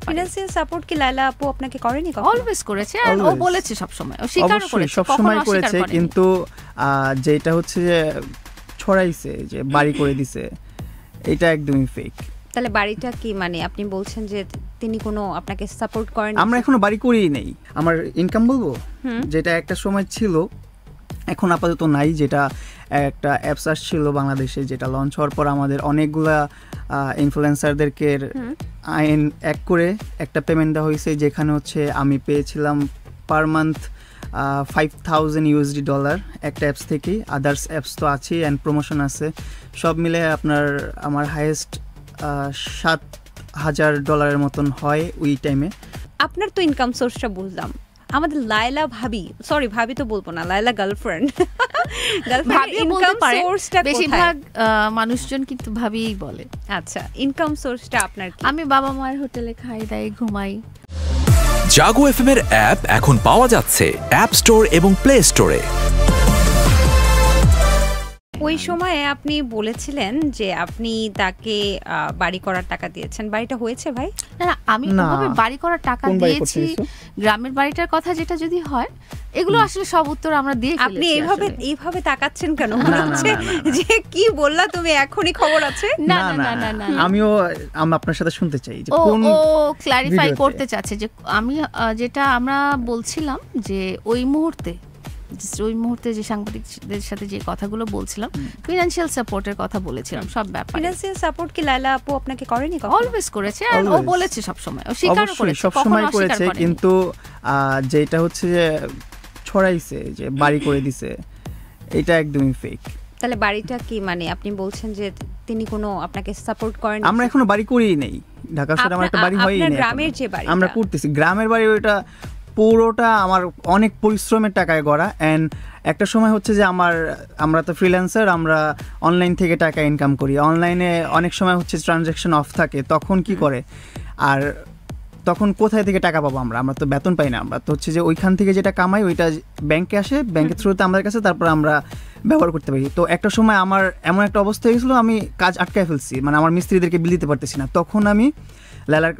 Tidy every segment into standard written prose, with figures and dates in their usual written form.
Financial support কি লায়লা আপু আপনাকে করেনি? অলওয়েজ করেছে, আর ও বলেছে সব সময়, ও স্বীকারও করেছে, সব সময় করেছে, কিন্তু যেটা হচ্ছে যে ছড়াইছে যে বাড়ি করে দিছে, এটা একদমই ফেক। তাহলে বাড়িটা কি মানে আপনি বলছেন যে তিনি কোনো আপনাকে সাপোর্ট করেন? আমরা এখনো বাড়ি করিই নেই। আমার ইনকাম বলবো যেটা একটা সময় ছিল, এখন আপাতত নাই। যেটা একটা অ্যাপস আসছিল বাংলাদেশে, যেটা লঞ্চ হওয়ার পর আমাদের অনেকগুলা ইনফ্লুয়েন্সারদেরকে আইন এক করে একটা পেমেন্ট দেওয়া হয়েছে, যেখানে হচ্ছে আমি পেয়েছিলাম পার মান্থ $5,000 একটা অ্যাপস থেকেই। আদার্স অ্যাপস তো আছেই অ্যান্ড প্রমোশন আছে, সব মিলে আমার হাইয়েস্ট $7,000 মতন হয় ওই টাইমে। আপনার তো ইনকাম সোর্সটা বুঝলাম, আমাদের লায়লা ভাবি, সরি ভাবি তো বলবো না, লায়লা গার্লফ্রেন্ড, ইনকাম সোর্সটা বেশিরভাগ মানুষজন কিন্তু ভাবিই বলে। আচ্ছা, ইনকাম সোর্সটা আপনার কি? আমি বাবা মায়ের হোটেলে খাই দাই ঘুমাই। জাগো এফএম এর অ্যাপ এখন পাওয়া যাচ্ছে অ্যাপ স্টোর এবং প্লে স্টোরে। ওই সময়ে আপনি বলেছিলেন যে আপনি তাকে বাড়ি করার টাকা দিয়েছেন, বাড়িটা হয়েছে ভাই? না, আমি ওভাবে বাড়ি করার টাকা দিয়েছি। গ্রামের বাড়িটার কথা যেটা যদি হয়, এগুলো আসলে সব উত্তর আমরা দিয়ে ফেলেছি। আপনি এইভাবে তাকাচ্ছেন কেন? মনে হচ্ছে যে কি বললা তুমি, এখনই খবর আছে? না না না না, আমিও আপনার সাথে শুনতে চাই যে কোন ক্লারিফাই করতে চাচ্ছে যে আমি যেটা আমরা বলছিলাম যে ওই মুহূর্তে যে সাংবাদিকদের সাথে যে কথাগুলো বলছিলাম, ফিনান্সিয়াল সাপোর্টের কথা বলেছিলাম সব ব্যাপারে। ফিনান্সিয়াল সাপোর্ট কি লায়লা আপু আপনাকে করেনি? অলওয়েজ করেছে, আর ও বলেছে সব সময়, ও স্বীকারও করেছে, সব সময় করেছে, কিন্তু যেটা হচ্ছে যে ছড়াইছে যে বাড়ি করে দিছে, এটা একদমই ফেক। তাহলে বাড়িটা কি মানে আপনি বলছেন যে তিনি কোনো আপনাকে সাপোর্ট করেন? আমরা এখনো বাড়ি করিই নেই। ঢাকা শহরে আমার একটা বাড়ি হয়ই নাই। গ্রামের যে বাড়ি আমরা করতেছি, গ্রামের বাড়ি ওটা পুরোটা আমার অনেক পরিশ্রমের টাকায় গড়া। অ্যান্ড একটা সময় হচ্ছে যে আমরা তো ফ্রিল্যান্সার, আমরা অনলাইন থেকে টাকা ইনকাম করি। অনলাইনে অনেক সময় হচ্ছে ট্রানজ্যাকশন অফ থাকে, তখন কি করে, আর তখন কোথায় থেকে টাকা পাবো? আমরা তো বেতন পাই না। আমরা তো হচ্ছে যে ওইখান থেকে যেটা কামাই ওইটা ব্যাংকে আসে, ব্যাংকের থ্রুতে আমাদের কাছে, তারপর আমরা ব্যবহার করতে পারি। তো একটা সময় আমার এমন একটা অবস্থা হয়েছিল, আমি কাজ আটকায় ফেলছি, মানে আমার মিস্ত্রিদেরকে বিল দিতে পারতেছি না। তখন আমি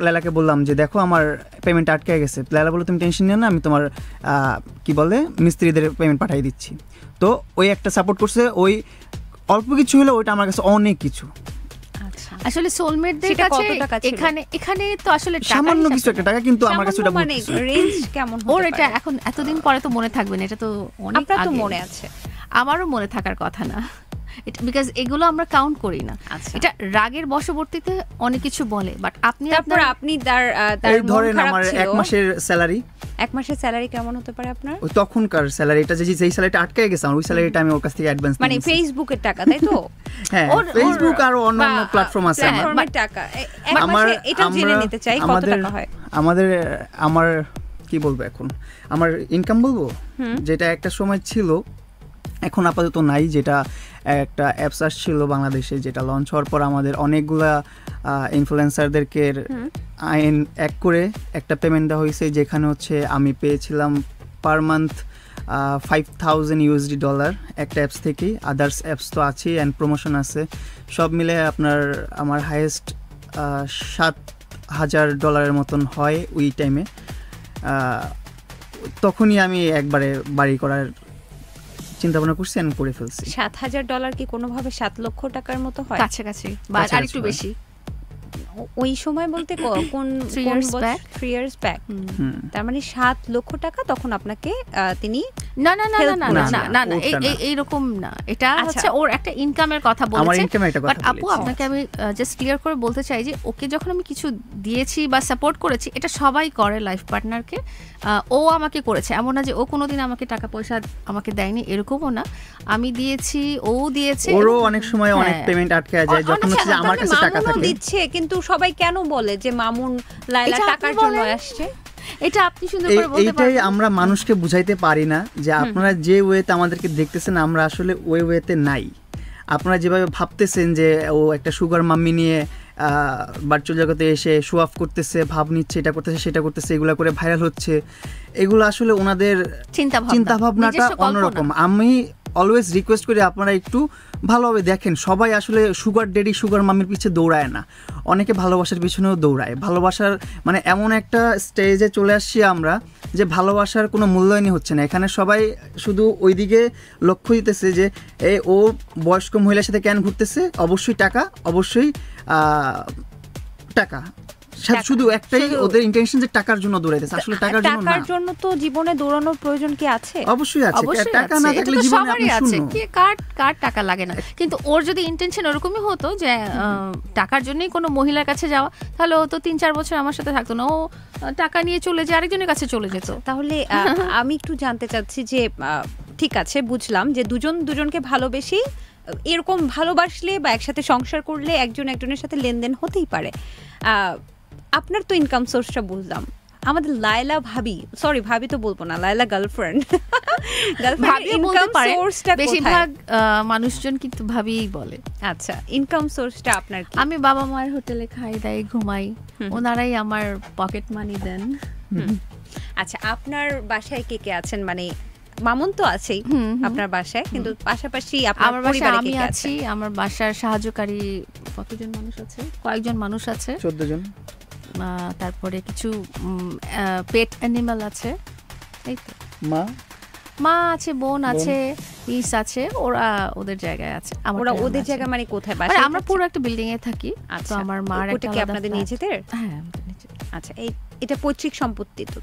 লায়লাকে বললাম যে দেখো আমার পেমেন্ট আটকে গেছে। লায়লা বললো তুমি টেনশন নিও না, আমি তোমার মিস্ত্রিদের পেমেন্ট পাঠিয়ে দিচ্ছি। তো ওই একটা সাপোর্ট করছে, ওই অল্প কিছু হলো, ওইটা আমার কাছে অনেক কিছু। আসলে সোলমেটদের কাছে এখানে তো আসলে সামান্য কিছু একটা টাকা, কিন্তু আমার কাছে ওটা মানে রেঞ্জ কেমন হতে পারে? ওর এটা এখন এতদিন পরে তো মনে থাকবে না, এটা তো অনেক আগে মনে আছে। আমারও মনে থাকার কথা না, বিকজ এগুলো আমরা কাউন্ট করি না। এটা রাগের বশবর্তীতে অনেক কিছু বলে, বাট আপনি তার ধরেন আমার এক মাসের স্যালারি কেমন হতে পারে আপনার? ওই তখনকার স্যালারিটা, যেই স্যালারিটা আটকে গেছে আমার, ওই স্যালারিটা আমি ওর কাছ থেকে অ্যাডভান্স মানে ফেসবুকের টাকা, তাই তো? হ্যাঁ, ফেসবুক আর অন্যান্য প্ল্যাটফর্ম আছে আমার টাকা। এটা জেনে নিতে চাই কত টাকা হয় আমার কি বলবো, এখন আমার ইনকাম বলবো যেটা একটা সময় ছিল, এখন আপাতত নাই। যেটা একটা অ্যাপস আসছিল বাংলাদেশে, যেটা লঞ্চ হওয়ার পর আমাদের অনেকগুলা ইনফ্লুয়েন্সারদেরকে আইন এক করে একটা পেমেন্ট দেওয়া হয়েছে, যেখানে হচ্ছে আমি পেয়েছিলাম পার মান্থ $5,000 একটা অ্যাপস থেকেই। আদার্স অ্যাপস তো আছেই অ্যান্ড প্রমোশন আছে, সব মিলে আমার হাইয়েস্ট $7,000 মতন হয় ওই টাইমে। তখনই আমি একবারে বাড়ি করার চিন্তা ভাবনা করছি, আমি করে ফেলছি। $7,000 কি কোনোভাবে 7 লক্ষ টাকার মতো হয়? কাছাকাছি বা আরেকটু বেশি। ওই সময় বলতে কোন 3 years back, তার মানে 7 লক্ষ টাকা তখন আপনাকে তিনি না এইরকম না, এটা হচ্ছে ওর একটা ইনকামের কথা বলেছে। বাট আপু আপনাকে আমি জাস্ট ক্লিয়ার করে বলতে চাই যে ওকে যখন আমি কিছু দিয়েছি বা সাপোর্ট করেছি, এটা সবাই করে লাইফ পার্টনারকে। ও আমাকে করেছে, এমন না যে ও কোনোদিন আমাকে টাকা পয়সা আমাকে দেয়নি, এরকমও না। আমি দিয়েছি, ও দিয়েছে। ওরও অনেক সময় অনেক পেমেন্ট আটকে যায় যখন হচ্ছে যে আমার কাছে টাকা থাকে দিচ্ছে, কিন্তু সবাই কেন বলে যে মামুন লায়লা টাকার জন্য আসছে? এটা আপনি সুন্দর করে বলতে পারেন। এইটাই আমরা মানুষকে বুঝাইতে পারি না যে আপনারা যে ওয়েতে আমাদেরকে দেখতেছেন, আমরা আসলে ওই ওয়েতে নাই। আপনারা যেভাবে ভাবতেছেন যে ও একটা সুগার মাম্মি নিয়ে ভার্চুয়াল জগতে এসে শো অফ করতেছে, ভাব নিচ্ছে, এটা করতেছে সেটা করতেছে, এগুলো করে ভাইরাল হচ্ছে, এগুলো আসলে ওনাদের চিন্তা ভাবনাটা অন্যরকম। আমি অলওয়েজ রিকোয়েস্ট করি আপনারা একটু ভালোভাবে দেখেন। সবাই আসলে সুগার ড্যাডি সুগার মামির পিছে দৌড়ায় না, অনেকে ভালোবাসার পিছনেও দৌড়ায়। ভালোবাসার মানে এমন একটা স্টেজে চলে আসছি আমরা যে ভালোবাসার কোনো মূল্যায়নই হচ্ছে না। এখানে সবাই শুধু ওইদিকে লক্ষ্য দিতেছে যে ও বয়স্ক মহিলার সাথে কেন ঘুরতেছে, অবশ্যই টাকা, অবশ্যই টাকা। শুধু একটাই ওদের ইন্টেনশন যে টাকার জন্য দৌড়াইতেছে, আসলে টাকার জন্য না। টাকার জন্য তো জীবনে দৌড়ানোর প্রয়োজন কি আছে? অবশ্যই আছে, টাকা না থাকলে জীবনে আপনি শূন্য। কি কার টাকা লাগে না, কিন্তু ওর যদি ইন্টেনশন ওরকমই হতো যে টাকার জন্যই কোনো মহিলার কাছে যাওয়া, তাহলে ও তো 3-4 বছর আমার সাথে থাকতো না, ও টাকা নিয়ে চলে যায় আরেকজনের কাছে চলে যেত। তাহলে আমি একটু জানতে চাচ্ছি যে ঠিক আছে, বুঝলাম যে দুজনকে ভালোবেসি, এরকম ভালোবাসলে বা একসাথে সংসার করলে একজন একজনের সাথে লেনদেন হতেই পারে। আপনার তো ইনকাম সোর্সটা বুঝলাম। আমাদের লায়লা ভাবি, সরি ভাবি তো বলবো না, লায়লা গার্লফ্রেন্ড, ইনকাম সোর্সটা বেশিরভাগ মানুষজন কিন্তু ভাবিই বলে। আচ্ছা, ইনকাম সোর্সটা আপনার কি? আমি বাবা মায়ের হোটেলে খাই দাই ঘুমাই, ওনারাই আমার পকেট মানি দেন। আচ্ছা, আপনার বাসায় কে কে আছেন? মানে মামুন তো আছেই আপনার বাসায়, কিন্তু পাশাপাশি আমার বাসায় আমি আছি, আমার বাসার সাহায্যকারী কতজন মানুষ আছে? কয়েকজন মানুষ আছে, 14 জন। তারপরে কিছু পেট অ্যানিমাল আছে, এই তো। মা আছে, বোন আছে, পিস আছে, ওরা ওদের জায়গায় আছে। ওরা ওদের জায়গা মানে কোথায়? বাসায়? আমরা পুরো একটা বিল্ডিং এ থাকি। তো আমার মার একটা, কি আপনাদের নিজেদের? হ্যাঁ, আমাদের নিজেদের। আচ্ছা, এটা পৈতৃক সম্পত্তি তো?